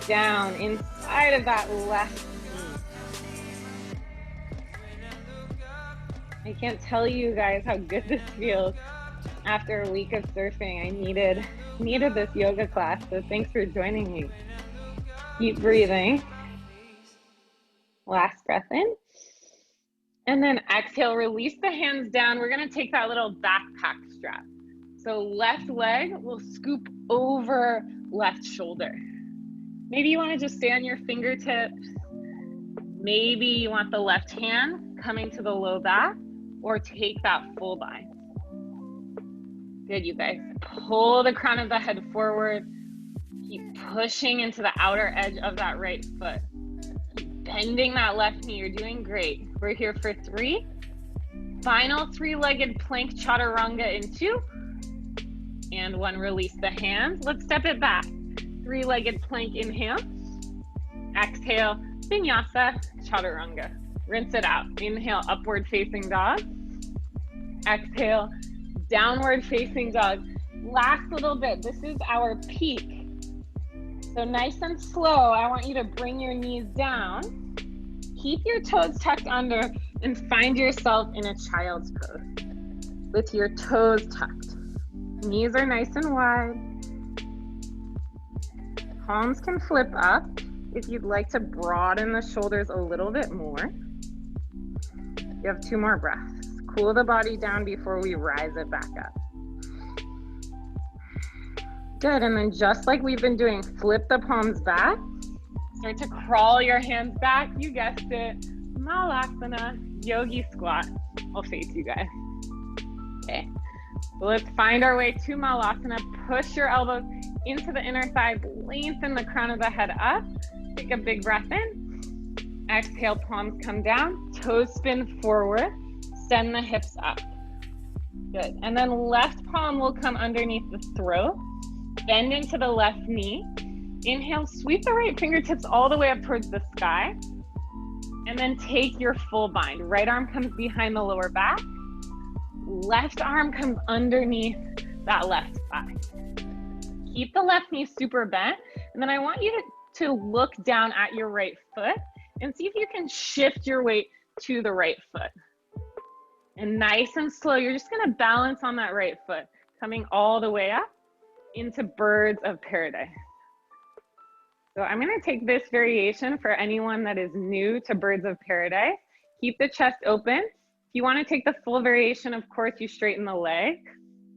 down inside of that left knee. I can't tell you guys how good this feels after a week of surfing. I needed this yoga class, so thanks for joining me. Keep breathing. Last breath in. And then exhale, release the hands down. We're gonna take that little backpack strap. So left leg will scoop over left shoulder. Maybe you wanna just stay on your fingertips. Maybe you want the left hand coming to the low back or take that full bind. Good, you guys. Pull the crown of the head forward. Keep pushing into the outer edge of that right foot. Bending that left knee, you're doing great. We're here for 3. Final 3-legged plank chaturanga in 2. And 1, release the hands. Let's step it back. 3-legged plank, inhale. Exhale, vinyasa, chaturanga. Rinse it out. Inhale, upward facing dog. Exhale, downward facing dog. Last little bit, this is our peak. So nice and slow, I want you to bring your knees down. Keep your toes tucked under and find yourself in a child's pose with your toes tucked. Knees are nice and wide. Palms can flip up if you'd like to broaden the shoulders a little bit more. You have 2 more breaths. Cool the body down before we rise it back up. Good, and then just like we've been doing, flip the palms back. Start to crawl your hands back. You guessed it. Malasana, yogi squat. I'll face you guys. Okay. So let's find our way to Malasana. Push your elbows into the inner thighs, lengthen the crown of the head up. Take a big breath in. Exhale, palms come down, toes spin forward, send the hips up. Good. And then left palm will come underneath the throat. Bend into the left knee. Inhale, sweep the right fingertips all the way up towards the sky. And then take your full bind. Right arm comes behind the lower back. Left arm comes underneath that left thigh. Keep the left knee super bent. And then I want you to look down at your right foot and see if you can shift your weight to the right foot. And nice and slow, you're just gonna balance on that right foot, coming all the way up into birds of paradise. So I'm gonna take this variation for anyone that is new to birds of paradise. Keep the chest open. If you wanna take the full variation, of course, you straighten the leg.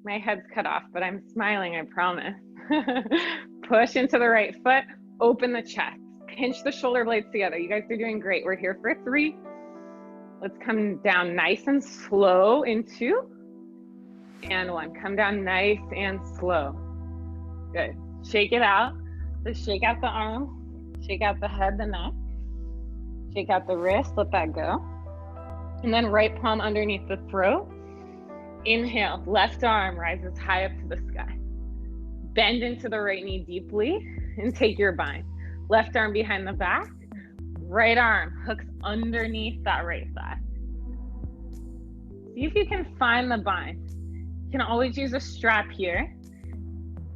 My head's cut off, but I'm smiling, I promise. Push into the right foot, open the chest. Pinch the shoulder blades together. You guys are doing great. We're here for 3. Let's come down nice and slow in 2 and 1. Come down nice and slow. Good. Shake it out. Just shake out the arm, shake out the head, the neck, shake out the wrist, let that go. And then right palm underneath the throat. Inhale, left arm rises high up to the sky. Bend into the right knee deeply and take your bind. Left arm behind the back, right arm hooks underneath that right thigh. See if you can find the bind. You can always use a strap here.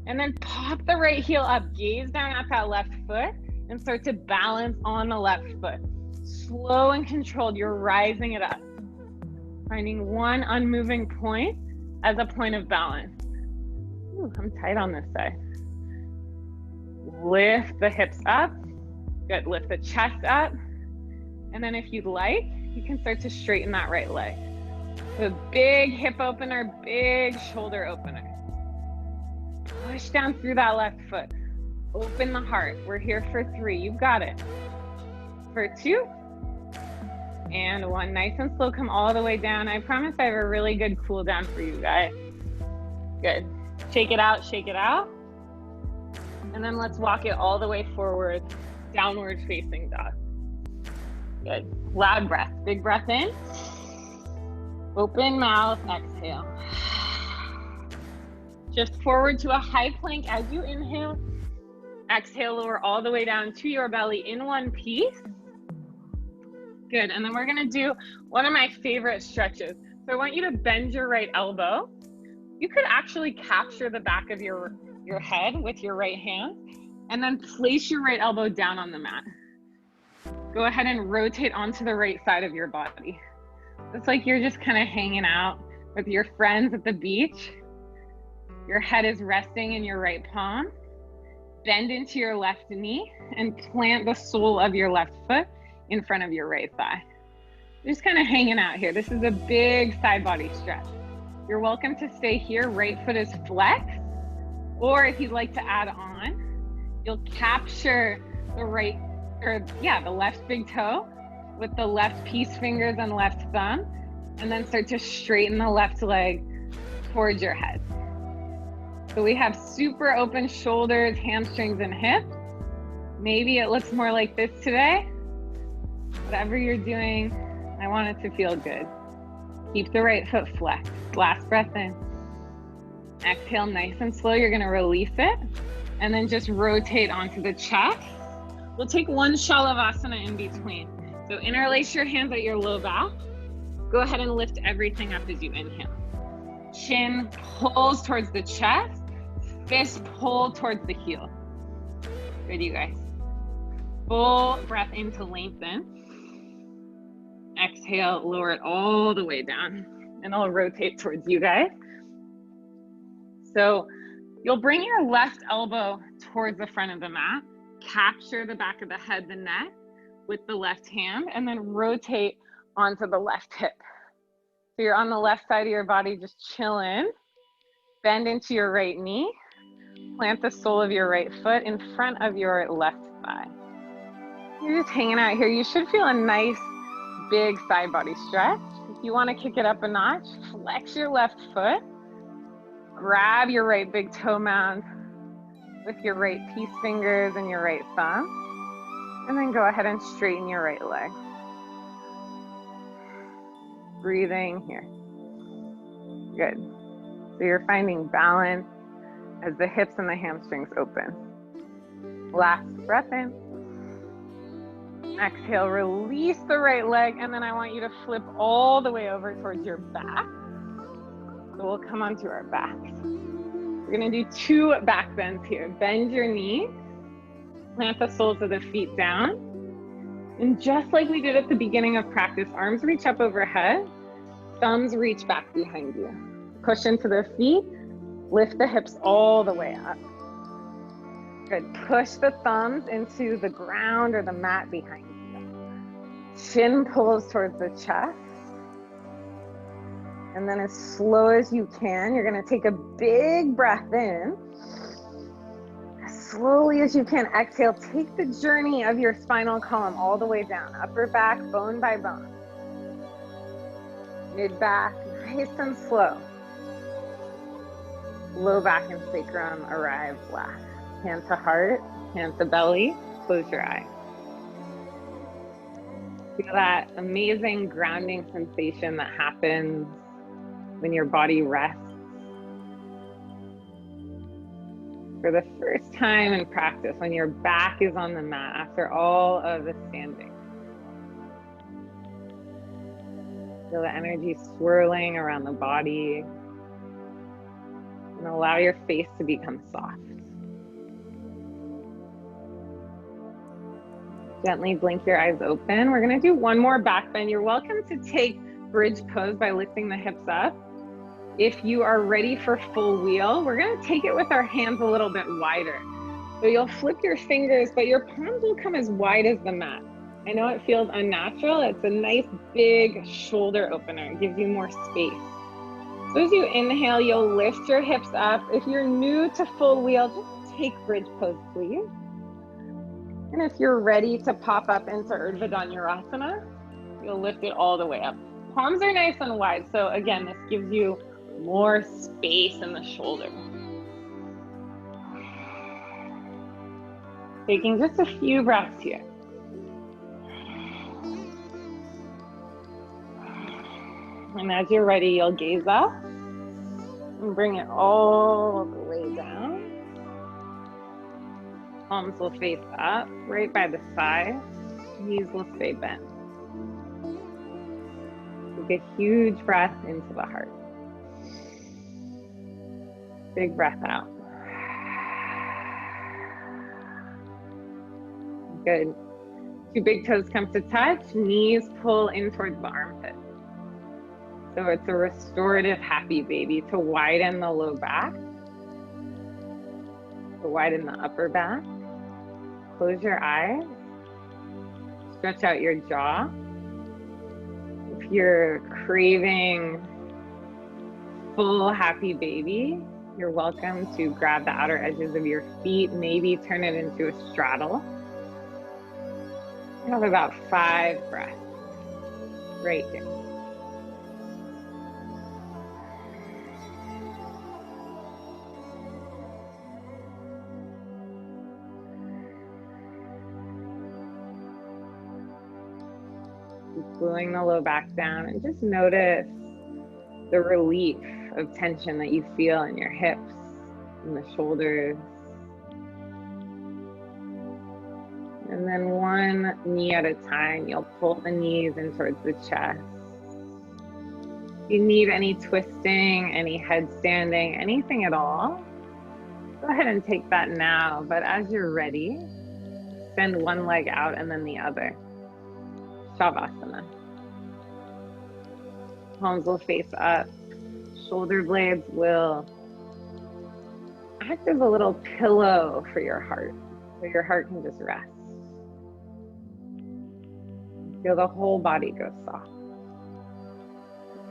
And then pop the right heel up, gaze down at that left foot, and start to balance on the left foot. Slow and controlled, you're rising it up. Finding one unmoving point as a point of balance. Ooh, I'm tight on this side. Lift the hips up. Good, lift the chest up. And then if you'd like, you can start to straighten that right leg. So big hip opener, big shoulder opener. Push down through that left foot. Open the heart. We're here for 3. You've got it. For 2 and 1. Nice and slow. Come all the way down. I promise I have a really good cool down for you guys. Good. Shake it out. Shake it out. And then let's walk it all the way forward. Downward facing dog. Good. Loud breath. Big breath in. Open mouth. Exhale. Just forward to a high plank as you inhale. Exhale, lower all the way down to your belly in one piece. Good, and then we're gonna do one of my favorite stretches. So I want you to bend your right elbow. You could actually capture the back of your head with your right hand, and then place your right elbow down on the mat. Go ahead and rotate onto the right side of your body. It's like you're just kind of hanging out with your friends at the beach. Your head is resting in your right palm. Bend into your left knee and plant the sole of your left foot in front of your right thigh. Just kind of hanging out here. This is a big side body stretch. You're welcome to stay here. Right foot is flexed. Or if you'd like to add on, you'll capture the left big toe with the left peace fingers and left thumb, and then start to straighten the left leg towards your head. So we have super open shoulders, hamstrings, and hips. Maybe it looks more like this today. Whatever you're doing, I want it to feel good. Keep the right foot flexed. Last breath in. Exhale nice and slow. You're gonna release it. And then just rotate onto the chest. We'll take one Shalavasana in between. So interlace your hands at your low back. Go ahead and lift everything up as you inhale. Chin pulls towards the chest. Fist pull towards the heel. Good, you guys. Full breath in to lengthen. Exhale, lower it all the way down. And I'll rotate towards you guys. So you'll bring your left elbow towards the front of the mat. Capture the back of the head, the neck with the left hand, and then rotate onto the left hip. So you're on the left side of your body, just chilling. Bend into your right knee. Plant the sole of your right foot in front of your left thigh. You're just hanging out here. You should feel a nice, big side body stretch. If you want to kick it up a notch, flex your left foot. Grab your right big toe mound with your right peace fingers and your right thumb. And then go ahead and straighten your right leg. Breathing here. Good. So you're finding balance as the hips and the hamstrings open. Last breath in. Exhale, release the right leg, and then I want you to flip all the way over towards your back. So we'll come onto our backs. We're gonna do 2 back bends here. Bend your knees, plant the soles of the feet down. And just like we did at the beginning of practice, arms reach up overhead, thumbs reach back behind you. Push into the feet, lift the hips all the way up. Good, push the thumbs into the ground or the mat behind you. Chin pulls towards the chest. And then as slow as you can, you're gonna take a big breath in. As slowly as you can, exhale, take the journey of your spinal column all the way down, upper back, bone by bone. Mid back, nice and slow. Low back and sacrum arrive last. Hand to heart, hand to belly, close your eyes. Feel that amazing grounding sensation that happens when your body rests. For the first time in practice, when your back is on the mat after all of the standing. Feel the energy swirling around the body. And allow your face to become soft. Gently blink your eyes open. We're gonna do 1 more back bend. You're welcome to take bridge pose by lifting the hips up. If you are ready for full wheel, we're gonna take it with our hands a little bit wider. So you'll flip your fingers, but your palms will come as wide as the mat. I know it feels unnatural. It's a nice big shoulder opener. It gives you more space. So as you inhale, you'll lift your hips up. If you're new to full wheel, just take bridge pose, please. And if you're ready to pop up into Urdhva Dhanurasana, you'll lift it all the way up. Palms are nice and wide. So again, this gives you more space in the shoulder. Taking just a few breaths here. And as you're ready, you'll gaze up and bring it all the way down. Palms will face up, right by the side. Knees will stay bent. Take a huge breath into the heart. Big breath out. Good. 2 big toes come to touch, knees pull in towards the armpit. So it's a restorative happy baby to widen the low back, to widen the upper back. Close your eyes, stretch out your jaw. If you're craving full happy baby, you're welcome to grab the outer edges of your feet, maybe turn it into a straddle. You have about 5 breaths right here. Pulling the low back down and just notice the relief of tension that you feel in your hips and the shoulders. And then 1 knee at a time, you'll pull the knees in towards the chest. If you need any twisting, any headstanding, anything at all, go ahead and take that now. But as you're ready, extend 1 leg out and then the other. Shavasana. Palms will face up. Shoulder blades will act as a little pillow for your heart, so your heart can just rest. Feel the whole body go soft.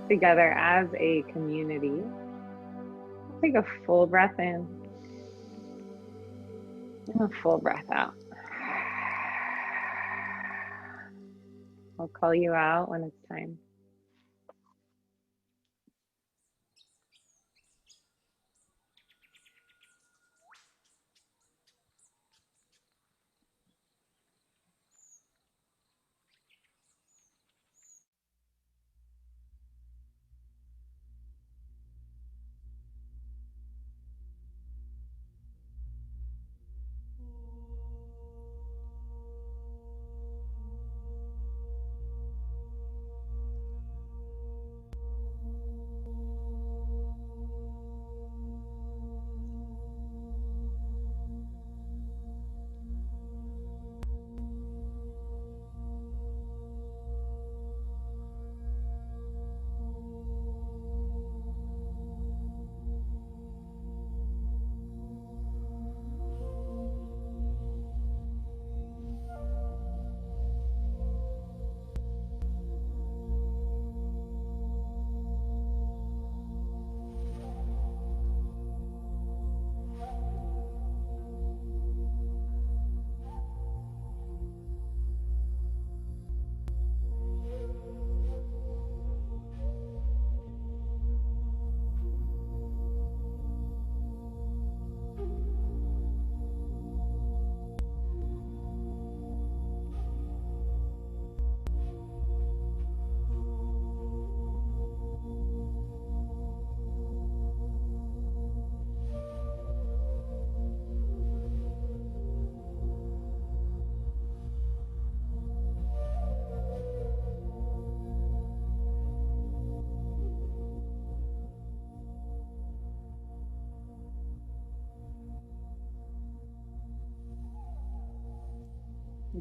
Together as a community, take a full breath in and a full breath out. I'll call you out when it's time.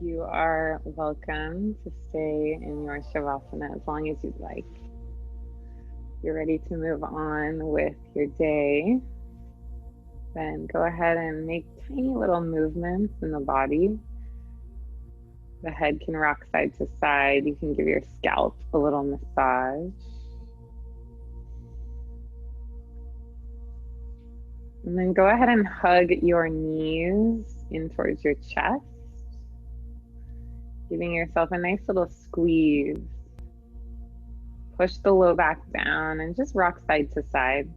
You are welcome to stay in your Shavasana as long as you'd like. You're ready to move on with your day. Then go ahead and make tiny little movements in the body. The head can rock side to side. You can give your scalp a little massage. And then go ahead and hug your knees in towards your chest, giving yourself a nice little squeeze. Push the low back down and just rock side to side.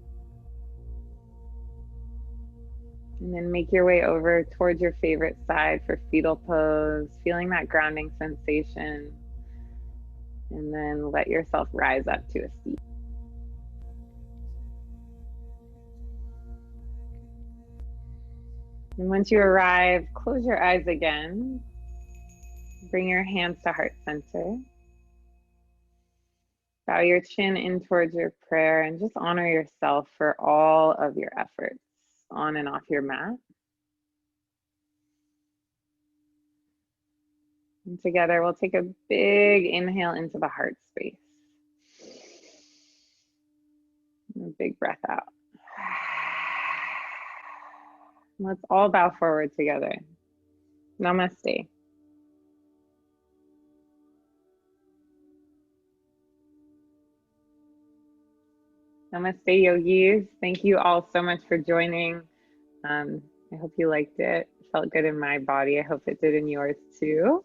And then make your way over towards your favorite side for fetal pose, feeling that grounding sensation. And then let yourself rise up to a seat. And once you arrive, close your eyes again. Bring your hands to heart center. Bow your chin in towards your prayer and just honor yourself for all of your efforts on and off your mat. And together we'll take a big inhale into the heart space. And a big breath out. Let's all bow forward together. Namaste. Namaste, yogis. Thank you all so much for joining. I hope you liked it. It felt good in my body. I hope it did in yours too.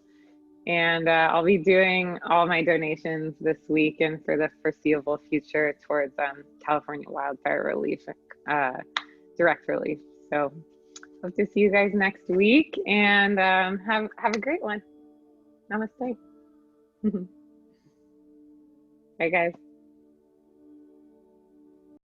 And I'll be doing all my donations this week and for the foreseeable future towards California wildfire relief, direct relief. So hope to see you guys next week and have a great one. Namaste. Bye, guys.